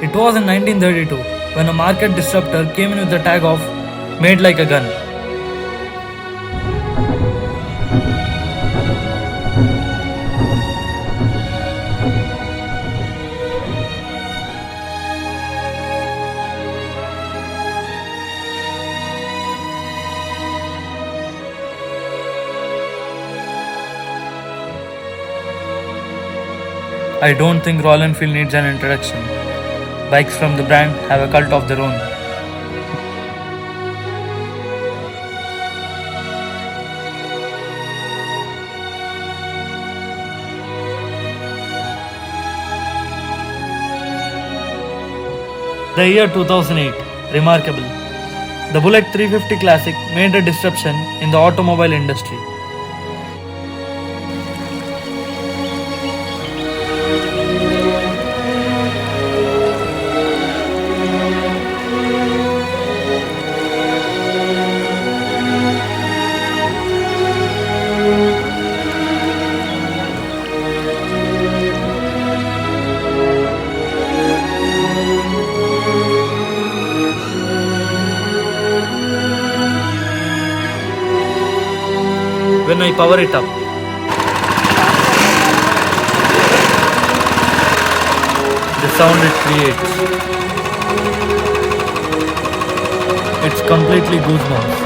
It was in 1932 when a market disruptor came in with the tag of "Made like a gun." I don't think Royal Enfield needs an introduction. Bikes from the brand have a cult of their own. The year 2008, remarkable. The Bullet 350 Classic made a disruption in the automobile industry. When I power it up, the sound it creates, it's completely goosebumps.